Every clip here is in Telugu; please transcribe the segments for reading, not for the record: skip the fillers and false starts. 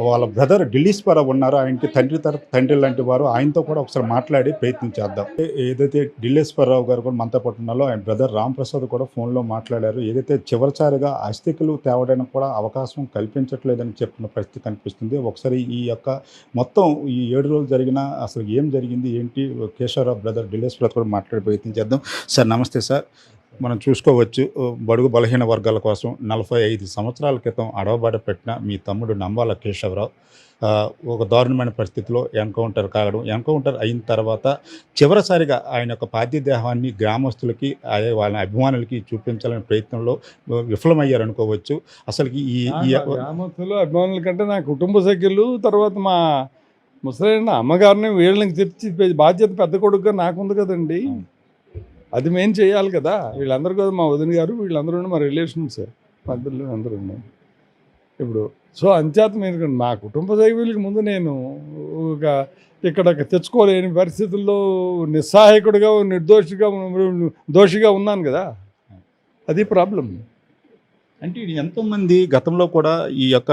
వాళ్ళ బ్రదర్ ఢిల్లీశ్వరరావు ఉన్నారు. ఆయనకి తండ్రి లాంటి వారు. ఆయనతో కూడా ఒకసారి మాట్లాడి ప్రయత్నం చేద్దాం. ఏదైతే ఢిల్లీశ్వరరావు గారు కూడా మనతో పాటు ఉన్నారో ఆయన బ్రదర్ రాంప్రసాద్ కూడా ఫోన్‌లో మాట్లాడారు. ఏదైతే చివరిసారిగా అస్థికలు తేవడానికి కూడా అవకాశం కల్పించట్లేదని చెప్పిన పరిస్థితి కనిపిస్తుంది. ఒకసారి ఈ యొక్క మొత్తం ఈ 7 రోజులు జరిగిన అసలు ఏం జరిగింది? ఏంటి? కేశవరావు బ్రదర్ ఢిల్లీశ్వరరావు కూడా మాట్లాడే ప్రయత్నం చేద్దాం. సార్ నమస్తే సార్. మనం చూసుకోవచ్చు బడుగు బలహీన వర్గాల కోసం 45 సంవత్సరాల క్రితం అడవబాట పెట్టిన మీ తమ్ముడు నంబాల కేశవరావు ఒక దారుణమైన పరిస్థితిలో ఎన్కౌంటర్ అయిన తర్వాత చివరిసారిగా ఆయన యొక్క పార్థివ దేహాన్ని గ్రామస్తులకి వాళ్ళ అభిమానులకి చూపించాలనే ప్రయత్నంలో విఫలమయ్యారనుకోవచ్చు. అసలుకి ఈ ఈ గ్రామస్తులు అభిమానుల కంటే నా కుటుంబ సభ్యులు, తర్వాత మా ముసలైన అమ్మగారిని వీళ్ళని తెచ్చి బాధ్యత పెద్ద కొడుకుగా నాకుంది కదండి. అది మేము చేయాలి కదా. వీళ్ళందరూ కదా మా వదిన గారు, వీళ్ళందరూ మా రిలేషన్స్ మధ్యలో అందరూ ఇప్పుడు. సో అంచేత మీరు మా కుటుంబ సభ్యులకి ముందు నేను ఒక ఇక్కడ తెచ్చుకోలేని పరిస్థితుల్లో నిస్సహాయకుడిగా దోషిగా ఉన్నాను కదా. అది ప్రాబ్లం. అంటే ఎంతోమంది గతంలో కూడా ఈ యొక్క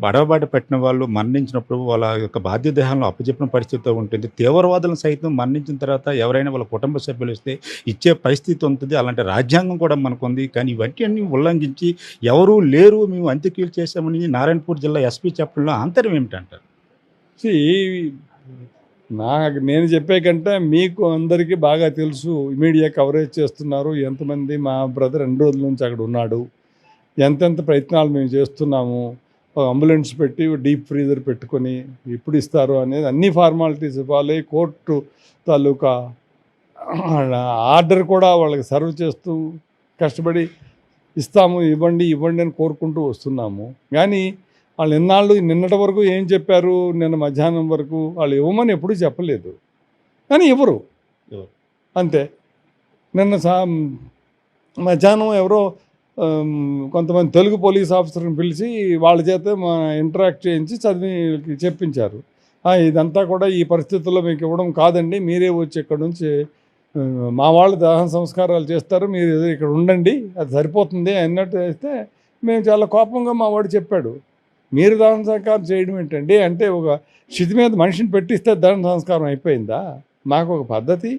అడవబాట పెట్టిన వాళ్ళు మరణించినప్పుడు వాళ్ళ యొక్క బాధ్య దేహాలను అప్పచెప్పిన పరిస్థితి ఉంటుంది. తీవ్రవాదులను సైతం మరణించిన తర్వాత ఎవరైనా వాళ్ళ కుటుంబ సభ్యులు ఇస్తే ఇచ్చే పరిస్థితి ఉంటుంది. అలాంటి రాజ్యాంగం కూడా మనకుంది. కానీ ఇవన్నీ ఉల్లంఘించి ఎవరూ లేరు, మేము అంత్యక్రియలు చేశామని నారాయణపూర్ జిల్లా ఎస్పీ చెప్పడంలో ఆంతర్యం ఏమిటంటారు? నేను చెప్పే కంటే మీకు అందరికీ బాగా తెలుసు. మీడియా కవరేజ్ చేస్తున్నారు. ఎంతమంది మా బ్రదర్ 2 రోజుల నుంచి అక్కడ ఉన్నాడు, ఎంతెంత ప్రయత్నాలు మేము చేస్తున్నాము. అంబులెన్స్ పెట్టి డీప్ ఫ్రీజర్ పెట్టుకొని ఇప్పుడు ఇస్తారు అనేది అన్ని ఫార్మాలిటీస్ ఇవ్వాలి. కోర్టు తాలూకా ఆర్డర్ కూడా వాళ్ళకి సర్వ్ చేస్తూ కష్టపడి ఇస్తాము, ఇవ్వండి అని కోరుకుంటూ వస్తున్నాము. కానీ వాళ్ళు నిన్నటి వరకు ఏం చెప్పారు? నిన్న మధ్యాహ్నం వరకు వాళ్ళు ఇవ్వమని ఎప్పుడూ చెప్పలేదు, కానీ ఇవ్వరు అంతే. నిన్న మధ్యాహ్నం ఎవరో కొంతమంది తెలుగు పోలీస్ ఆఫీసర్ని పిలిచి వాళ్ళ చేత ఇంటరాక్ట్ చేయించి చెప్పించారు. ఇదంతా కూడా ఈ పరిస్థితుల్లో మీకు ఇవ్వడం కాదండి, మీరే వచ్చి ఇక్కడ నుంచి మా వాళ్ళు దహన సంస్కారాలు చేస్తారు, మీరు ఇక్కడ ఉండండి, అది సరిపోతుంది అన్నట్టు అయితే మేము చాలా కోపంగా మా వాడు చెప్పాడు. మీరు దహన సంస్కారం చేయడం ఏంటండి అంటే, ఒక స్థితి మీద మనిషిని పెట్టిస్తే దహన సంస్కారం అయిపోయిందా? మాకు ఒక పద్ధతి,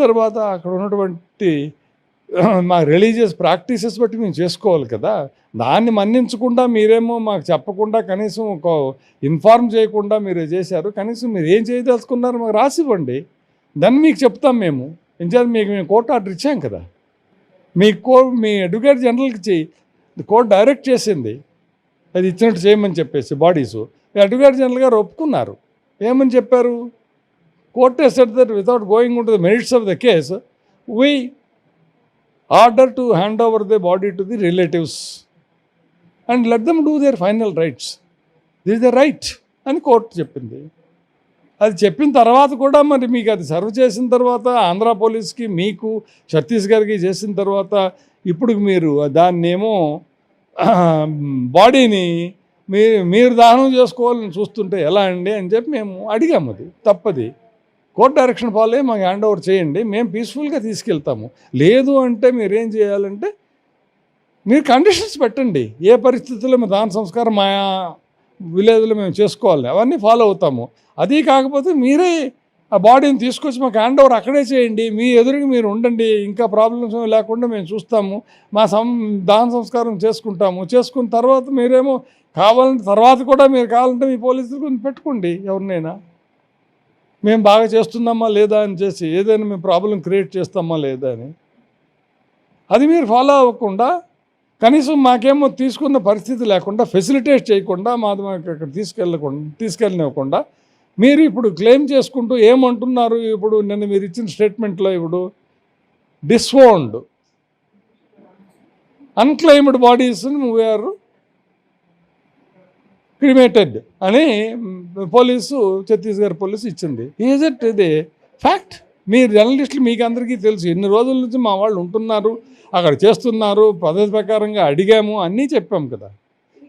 తర్వాత అక్కడ ఉన్నటువంటి మా రిలీజియస్ ప్రాక్టీసెస్ బట్టి మేము చేసుకోవాలి కదా. దాన్ని మన్నించకుండా మీరేమో మాకు చెప్పకుండా, కనీసం ఒక ఇన్ఫార్మ్ చేయకుండా మీరు చేశారు. కనీసం మీరు ఏం చేయదలుచుకున్నారు మాకు రాసివ్వండి, దాన్ని మీకు చెప్తాం మేము. ఇంచేది మేము కోర్టు ఆర్డర్ ఇచ్చాం కదా. మీ అడ్వకేట్ జనరల్కి కోర్టు డైరెక్ట్ చేసింది అది ఇచ్చినట్టు చేయమని చెప్పేసి బాడీసు. అడ్వకేట్ జనరల్ గారు ఒప్పుకున్నారు. ఏమని చెప్పారు? Court has said that without going into the merits of the case, we order to hand over the body to the relatives and let them do their final rights. This is the right అని కోర్టు చెప్పింది. అది చెప్పిన తర్వాత కూడా మరి మీకు అది సర్వ్ చేసిన తర్వాత ఆంధ్ర పోలీస్కి, మీకు ఛత్తీస్గఢ్కి చేసిన తర్వాత ఇప్పుడు మీరు దాన్నేమో బాడీని మీరు దానం చేసుకోవాలని చూస్తుంటే ఎలా అండి అని చెప్పి మేము అడిగాము. అది తప్పది. కోర్ట్ డైరెక్షన్ ఫాలో అయ్యి మాకు హ్యాండ్ ఓవర్ చేయండి, మేము పీస్ఫుల్గా తీసుకెళ్తాము. లేదు అంటే మీరేం చేయాలంటే మీరు కండిషన్స్ పెట్టండి. ఏ పరిస్థితుల్లో మేము దాన సంస్కారం మా విలేజ్లో మేము చేసుకోవాలి, అవన్నీ ఫాలో అవుతాము. అది కాకపోతే మీరే ఆ బాడీని తీసుకొచ్చి మాకు హ్యాండ్ ఓవర్ అక్కడే చేయండి, మీ ఎదురుగా మీరు ఉండండి, ఇంకా ప్రాబ్లమ్స్ లేకుండా మేము చూస్తాము, మా దాన సంస్కారం చేసుకున్న తర్వాత మీరేమో కావాలంటే తర్వాత కూడా మీరు కావాలంటే మీ పోలీసులు పెట్టుకోండి ఎవరినైనా, మేము బాగా చేస్తున్నామా లేదా అని చేసి ఏదైనా మేము ప్రాబ్లం క్రియేట్ చేస్తామా లేదా అని. అది మీరు ఫాలో అవ్వకుండా, కనీసం మాకేమో తీసుకున్న పరిస్థితి లేకుండా, ఫెసిలిటేట్ చేయకుండా, మాకు అక్కడ తీసుకెళ్ళనివ్వకుండా మీరు ఇప్పుడు క్లెయిమ్ చేసుకుంటూ ఏమంటున్నారు? ఇప్పుడు నిన్న మీరు ఇచ్చిన స్టేట్మెంట్లో ఇప్పుడు డిస్ఓన్డ్ అన్క్లెయిమ్డ్ బాడీస్ని వీఆర్ క్రిమేటెడ్ అని పోలీసు, ఛత్తీస్గఢ్ పోలీసు ఇచ్చింది. ఈజ్ ఇట్ ఇది ఫ్యాక్ట్? మీరు జర్నలిస్టులు మీకు అందరికీ తెలుసు, ఎన్ని రోజుల నుంచి మా వాళ్ళు ఉంటున్నారు, అక్కడ చేస్తున్నారు, పద్ధతి ప్రకారంగా అడిగాము, అన్నీ చెప్పాము కదా.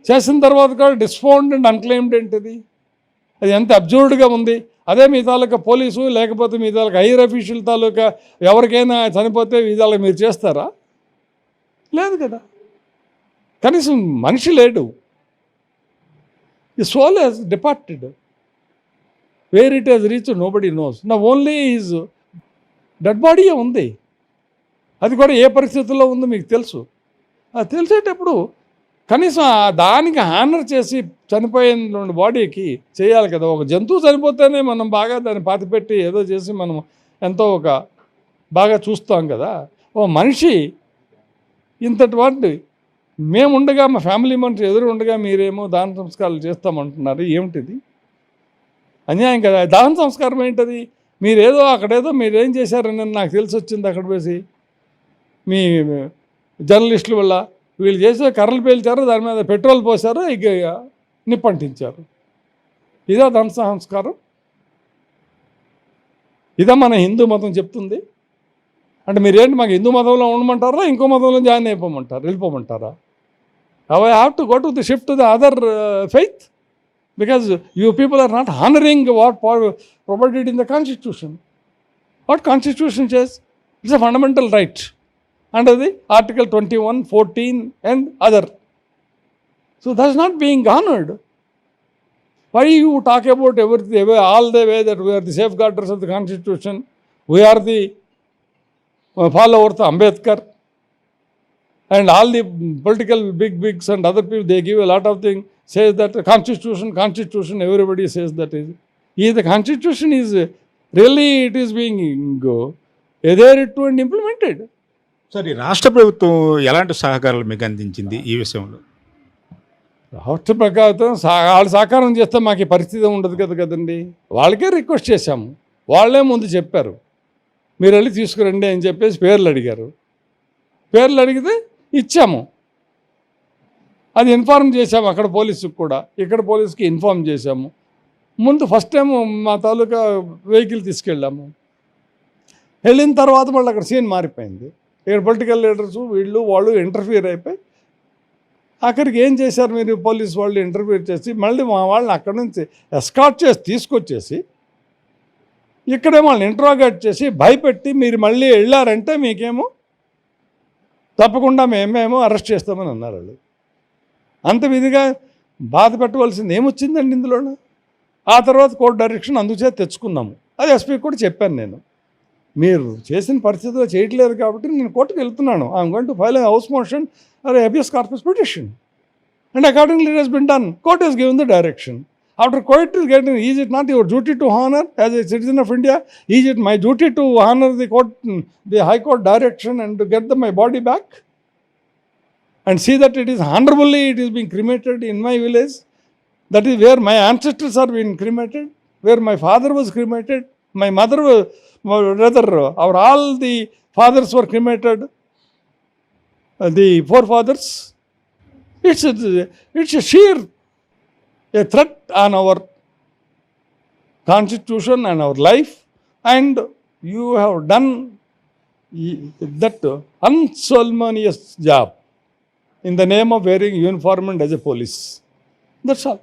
చేసిన తర్వాత కూడా డిస్ఫౌండ్ అండ్ అన్క్లెయిమ్డ్ ఏంటిది? అది ఎంత అబ్జర్వ్డ్గా ఉంది. అదే మీ తాలూకా పోలీసు, లేకపోతే మీ తాలూకా హైయర్ అఫీషియల్ తాలూకా ఎవరికైనా చనిపోతే మీ తాలూకా మీరు చేస్తారా? లేదు కదా. కనీసం మనిషి లేడు. The soul has departed. Where it has reached, nobody knows. Now only his dead body ఉంది. అది కూడా ఏ పరిస్థితుల్లో ఉందో మీకు తెలుసు. అది తెలిసేటప్పుడు కనీసం దానికి హానర్ చేసి చనిపోయిన బాడీకి చేయాలి కదా. ఒక జంతువు చనిపోతేనే మనం బాగా దాన్ని పాతిపెట్టి ఏదో చేసి మనం ఎంతో ఒక బాగా చూస్తాం కదా. ఓ మనిషి ఇంతటి వాటి మేముండగా, మా ఫ్యామిలీ మనిషి ఎదురు ఉండగా మీరేమో దాన సంస్కారాలు చేస్తామంటున్నారు. ఏమిటిది? అన్యాయం కదా. దాన సంస్కారం ఏంటది? మీరేదో అక్కడేదో మీరేం చేశారని నాకు తెలిసి వచ్చింది. అక్కడ వేసి మీ జర్నలిస్టుల వల్ల వీళ్ళు చేసే కర్రలు పేల్చారు, దాని మీద పెట్రోల్ పోసారు, ఇక నిప్పంటించారు. ఇదా దాన సంస్కారం? ఇదా మన హిందూ మతం చెప్తుంది? అంటే మీరేంటి మాకు హిందూ మతంలో ఉండమంటారా, ఇంకో మతంలో జాయిన్ వెళ్ళిపోమంటారా? I have to go to the shift to the other faith because you people are not honoring what provided in the Constitution. What Constitution says? It's a fundamental right under the Article 21, 14 and other. So that's not being honored. Why you talk about everything, all the way that we are the safeguarders of the Constitution, we are the followers of Ambedkar, and all the political big-wigs and other people, they give a lot of things, says that Constitution, everybody says that is. If the Constitution is really, it is being adhered to and implemented. Sir, ఈ రాష్ట్ర ప్రభుత్వం ఎలాంటి సహకారాలు మీకు అందించింది ఈ విషయంలో? రాష్ట్ర ప్రకారం వాళ్ళు సహకారం చేస్తే మాకు ఈ పరిస్థితి ఉండదు కదండి. వాళ్ళకే రిక్వెస్ట్ చేశాము. వాళ్ళే ముందు చెప్పారు మీరు వెళ్ళి తీసుకురండి అని చెప్పేసి పేర్లు అడిగారు. పేర్లు అడిగితే ఇచ్చాము. అది ఇన్ఫార్మ్ చేశాము అక్కడ పోలీసుకి కూడా, ఇక్కడ పోలీసుకి ఇన్ఫార్మ్ చేశాము. ముందు ఫస్ట్ టైం మా తాలూకా వెహికల్ తీసుకెళ్ళాము. వెళ్ళిన తర్వాత వాళ్ళు అక్కడ సీన్ మారిపోయింది. ఇక్కడ పొలిటికల్ లీడర్స్ వీళ్ళు వాళ్ళు ఇంటర్ఫియర్ అయిపోయి అక్కడికి ఏం చేశారు మీరు, పోలీసు వాళ్ళు ఇంటర్ఫియర్ చేసి మళ్ళీ మా వాళ్ళని అక్కడి నుంచి ఎస్కార్ట్ చేసి తీసుకొచ్చేసి ఇక్కడే వాళ్ళని ఇంట్రాగేట్ చేసి భయపెట్టి మీరు మళ్ళీ వెళ్ళారంటే మీకేమో తప్పకుండా మేమేమో అరెస్ట్ చేస్తామని అన్నారు వాళ్ళు. అంత విధిగా బాధ పెట్టవలసింది ఏమొచ్చిందండి ఇందులో? ఆ తర్వాత కోర్టు డైరెక్షన్ అందుచేత తెచ్చుకున్నాము. అది ఎస్పీ కూడా చెప్పాను నేను, మీరు చేసిన పరిస్థితిలో చేయట్లేదు కాబట్టి నేను కోర్టుకు వెళ్తున్నాను. I'm going to file A house motion are habeas corpus petition and accordingly it has been done. Court has given the direction. After court is getting, is it not your duty to honor as a citizen of India? Is it my duty to honor the court, the High Court direction and to get my body back? And see that it is honorably, it is being cremated in my village. That is where my ancestors are being cremated, where my father was cremated, my mother was, rather, all the fathers were cremated, the forefathers. It's a sheer a threat on our constitution and our life, and you have done that unceremonious job in the name of wearing uniform and as a police. That's all.